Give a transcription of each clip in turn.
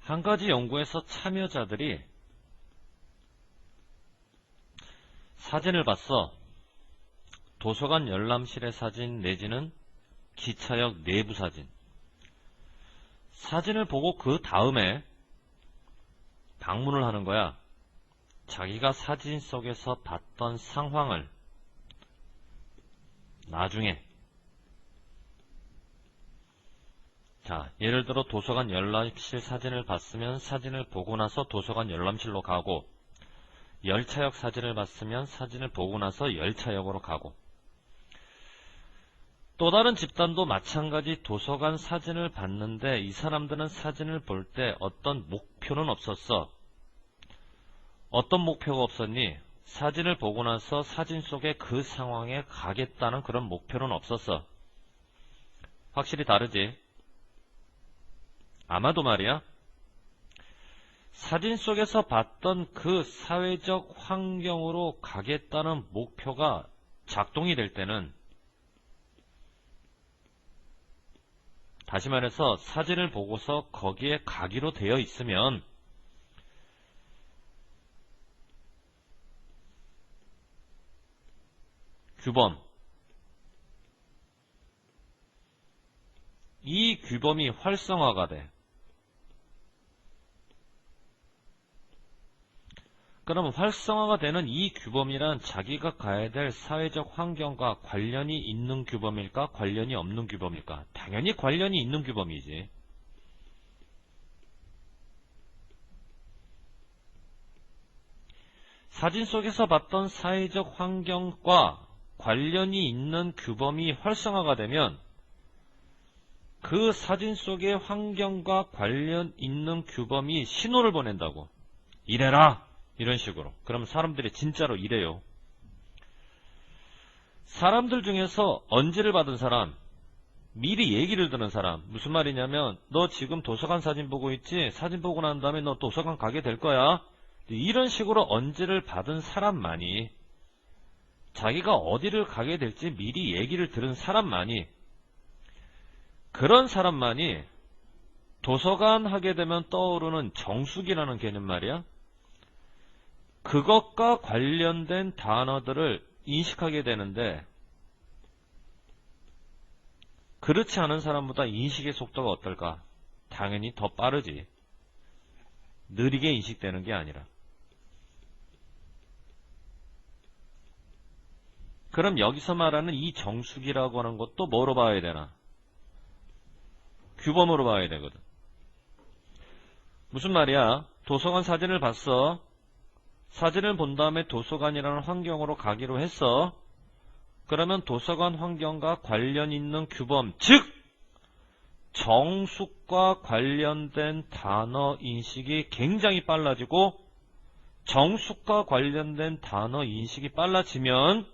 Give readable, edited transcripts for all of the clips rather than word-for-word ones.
한 가지 연구에서 참여자들이 사진을 봤어. 도서관 열람실의 사진 내지는 기차역 내부 사진. 사진을 보고 그 다음에 방문을 하는 거야. 자기가 사진 속에서 봤던 상황을 나중에, 자, 예를 들어 도서관 열람실 사진을 봤으면 사진을 보고 나서 도서관 열람실로 가고, 열차역 사진을 봤으면 사진을 보고 나서 열차역으로 가고, 또 다른 집단도 마찬가지 도서관 사진을 봤는데 이 사람들은 사진을 볼 때 어떤 목표는 없었어. 어떤 목표가 없었니? 사진을 보고 나서 사진 속에 그 상황에 가겠다는 그런 목표는 없었어. 확실히 다르지? 아마도 말이야. 사진 속에서 봤던 그 사회적 환경으로 가겠다는 목표가 작동이 될 때는, 다시 말해서 사진을 보고서 거기에 가기로 되어 있으면 규범, 이 규범이 활성화가 돼. 그럼 활성화가 되는 이 규범이란 자기가 가야 될 사회적 환경과 관련이 있는 규범일까? 관련이 없는 규범일까? 당연히 관련이 있는 규범이지. 사진 속에서 봤던 사회적 환경과 관련이 있는 규범이 활성화가 되면 그 사진 속의 환경과 관련 있는 규범이 신호를 보낸다고. 이래라! 이런 식으로. 그럼 사람들이 진짜로 이래요. 사람들 중에서 언지를 받은 사람, 미리 얘기를 들은 사람, 무슨 말이냐면 너 지금 도서관 사진 보고 있지? 사진 보고 난 다음에 너 도서관 가게 될 거야. 이런 식으로 언지를 받은 사람만이, 자기가 어디를 가게 될지 미리 얘기를 들은 사람만이, 그런 사람만이 도서관 하게 되면 떠오르는 정수기라는 개념 말이야. 그것과 관련된 단어들을 인식하게 되는데, 그렇지 않은 사람보다 인식의 속도가 어떨까? 당연히 더 빠르지. 느리게 인식되는 게 아니라. 그럼 여기서 말하는 이 정수기라고 하는 것도 뭐로 봐야 되나? 규범으로 봐야 되거든. 무슨 말이야? 도서관 사진을 봤어. 사진을 본 다음에 도서관이라는 환경으로 가기로 했어. 그러면 도서관 환경과 관련 있는 규범, 즉 정숙과 관련된 단어 인식이 굉장히 빨라지고, 정숙과 관련된 단어 인식이 빨라지면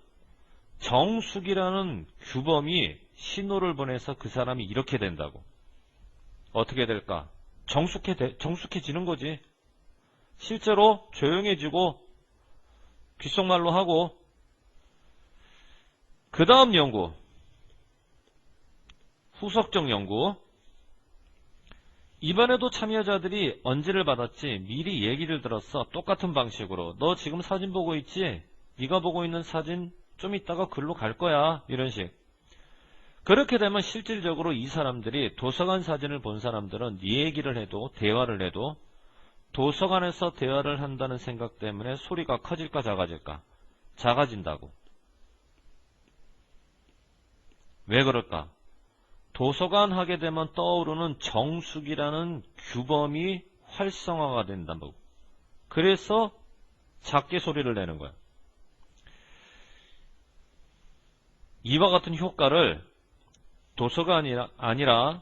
정숙이라는 규범이 신호를 보내서 그 사람이 이렇게 된다고. 어떻게 될까? 정숙해지는 거지. 실제로 조용해지고 귓속말로 하고. 그 다음 연구, 후속적 연구. 이번에도 참여자들이 언지를 받았지, 미리 얘기를 들었어. 똑같은 방식으로. 너 지금 사진 보고 있지? 네가 보고 있는 사진 좀 이따가 글로 갈 거야. 이런 식. 그렇게 되면 실질적으로 이 사람들이, 도서관 사진을 본 사람들은 네 얘기를 해도, 대화를 해도 도서관에서 대화를 한다는 생각 때문에 소리가 커질까 작아질까? 작아진다고. 왜 그럴까? 도서관 하게 되면 떠오르는 정숙이라는 규범이 활성화가 된다고. 그래서 작게 소리를 내는 거야. 이와 같은 효과를 도서관이 아니라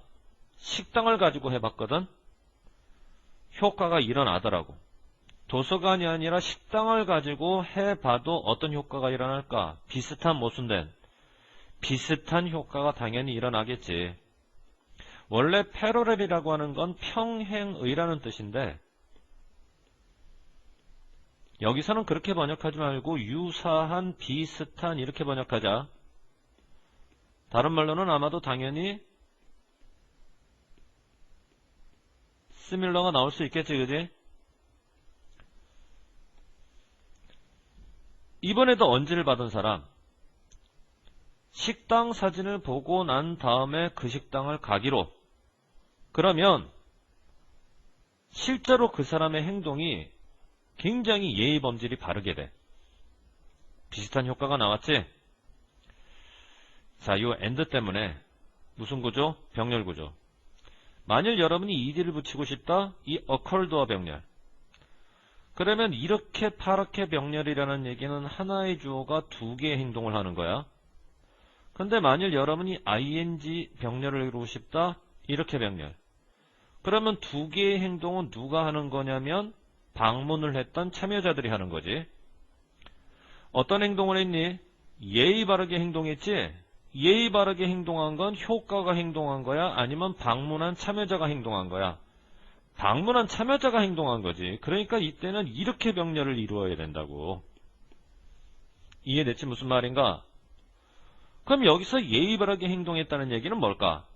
식당을 가지고 해봤거든. 효과가 일어나더라고. 도서관이 아니라 식당을 가지고 해봐도 어떤 효과가 일어날까? 비슷한 모순된, 비슷한 효과가 당연히 일어나겠지. 원래 패러렐이라고 하는 건 평행의라는 뜻인데, 여기서는 그렇게 번역하지 말고 유사한, 비슷한 이렇게 번역하자. 다른 말로는 아마도 당연히 similar가 나올 수 있겠지, 그지? 이번에도 언지를 받은 사람, 식당 사진을 보고 난 다음에 그 식당을 가기로. 그러면 실제로 그 사람의 행동이 굉장히 예의 범절이 바르게 돼. 비슷한 효과가 나왔지? 자, 이 and 때문에 무슨 구조? 병렬 구조. 만일 여러분이 ed를 붙이고 싶다? 이 occurred와 병렬. 그러면 이렇게 파랗게 병렬이라는 얘기는 하나의 주어가 두 개의 행동을 하는 거야. 근데 만일 여러분이 ing 병렬을 이루고 싶다? 이렇게 병렬. 그러면 두 개의 행동은 누가 하는 거냐면 방문을 했던 참여자들이 하는 거지. 어떤 행동을 했니? 예의 바르게 행동했지? 예의 바르게 행동한 건 효과가 행동한 거야? 아니면 방문한 참여자가 행동한 거야? 방문한 참여자가 행동한 거지. 그러니까 이때는 이렇게 병렬을 이루어야 된다고. 이해됐지? 무슨 말인가? 그럼 여기서 예의 바르게 행동했다는 얘기는 뭘까?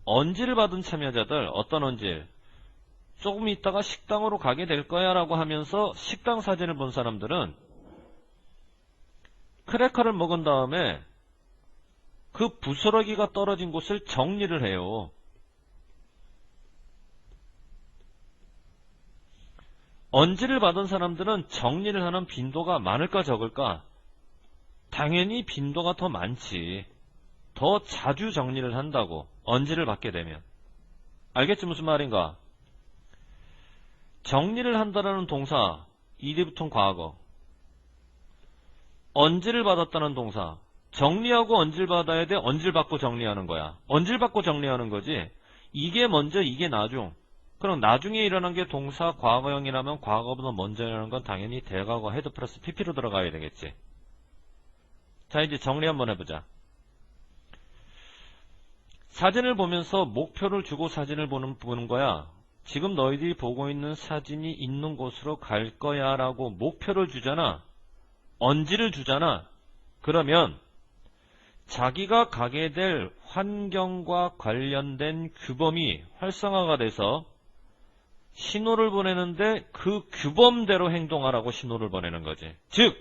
언지를 받은 참여자들, 어떤 언질? 조금 있다가 식당으로 가게 될 거야 라고 하면서 식당 사진을 본 사람들은 크래커를 먹은 다음에 그 부스러기가 떨어진 곳을 정리를 해요. 언지를 받은 사람들은 정리를 하는 빈도가 많을까 적을까? 당연히 빈도가 더 많지. 더 자주 정리를 한다고. 언지를 받게 되면. 알겠지 무슨 말인가? 정리를 한다라는 동사 ed 붙은 과거. 언지를 받았다는 동사. 정리하고 언질 받아야 돼? 언질 받고 정리하는 거야. 언질 받고 정리하는 거지. 이게 먼저 이게 나중. 그럼 나중에 일어난 게 동사 과거형이라면 과거보다 먼저 일어나는 건 당연히 대과거 헤드 플러스 pp로 들어가야 되겠지. 자, 이제 정리 한번 해보자. 사진을 보면서 목표를 주고 사진을 보는 거야. 지금 너희들이 보고 있는 사진이 있는 곳으로 갈 거야 라고 목표를 주잖아. 언지를 주잖아. 그러면 자기가 가게 될 환경과 관련된 규범이 활성화가 돼서 신호를 보내는데 그 규범대로 행동하라고 신호를 보내는 거지. 즉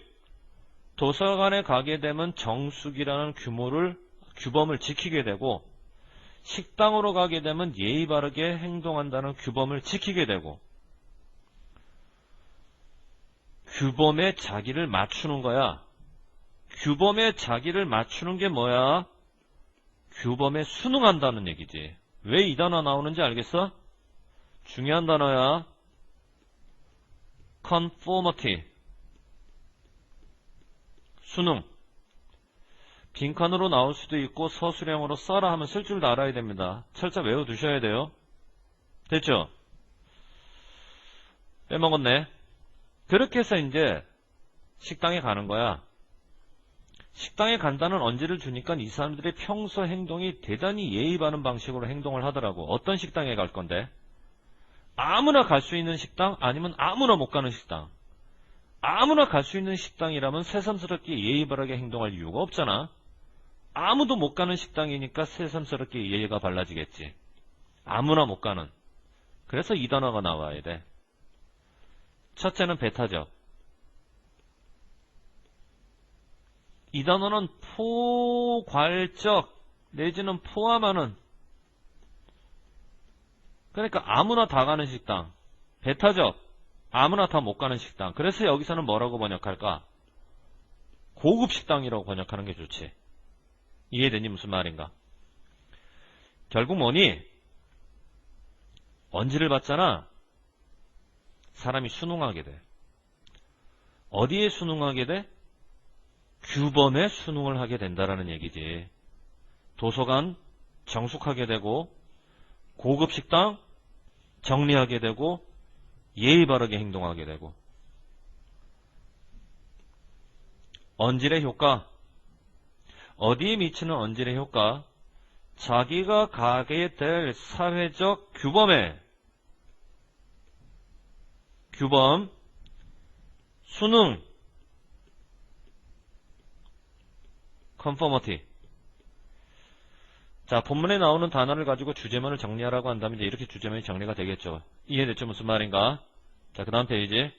도서관에 가게 되면 정숙이라는 규범을 지키게 되고 식당으로 가게 되면 예의 바르게 행동한다는 규범을 지키게 되고 규범에 자기를 맞추는 거야. 규범에 자기를 맞추는 게 뭐야? 규범에 순응한다는 얘기지. 왜 이 단어 나오는지 알겠어? 중요한 단어야. conformity. 순응. 빈칸으로 나올 수도 있고 서술형으로 써라 하면 쓸 줄 알아야 됩니다. 철자 외워두셔야 돼요. 됐죠? 빼먹었네. 그렇게 해서 이제 식당에 가는 거야. 식당에 간다는 언지를 주니까 이 사람들의 평소 행동이 대단히 예의 바른 방식으로 행동을 하더라고. 어떤 식당에 갈 건데? 아무나 갈 수 있는 식당? 아니면 아무나 못 가는 식당? 아무나 갈 수 있는 식당이라면 새삼스럽게 예의 바르게 행동할 이유가 없잖아. 아무도 못 가는 식당이니까 새삼스럽게 예의가 발라지겠지. 아무나 못 가는. 그래서 이 단어가 나와야 돼. 첫째는 배타적. 이 단어는 포괄적 내지는 포함하는, 그러니까 아무나 다 가는 식당. 배타적, 아무나 다 못 가는 식당. 그래서 여기서는 뭐라고 번역할까? 고급 식당이라고 번역하는 게 좋지. 이해되니 무슨 말인가? 결국 뭐니? 언지를 받잖아. 사람이 순응하게 돼. 어디에 순응하게 돼? 규범에 순응을 하게 된다라는 얘기지. 도서관 정숙하게 되고 고급 식당 정리하게 되고 예의 바르게 행동하게 되고. 언질의 효과. 어디에 미치는 언질의 효과? 자기가 가게 될 사회적 규범, 순응, conformity. 자, 본문에 나오는 단어를 가지고 주제문을 정리하라고 한다면 이제 이렇게 주제문이 정리가 되겠죠. 이해됐죠? 무슨 말인가? 자, 그 다음 페이지.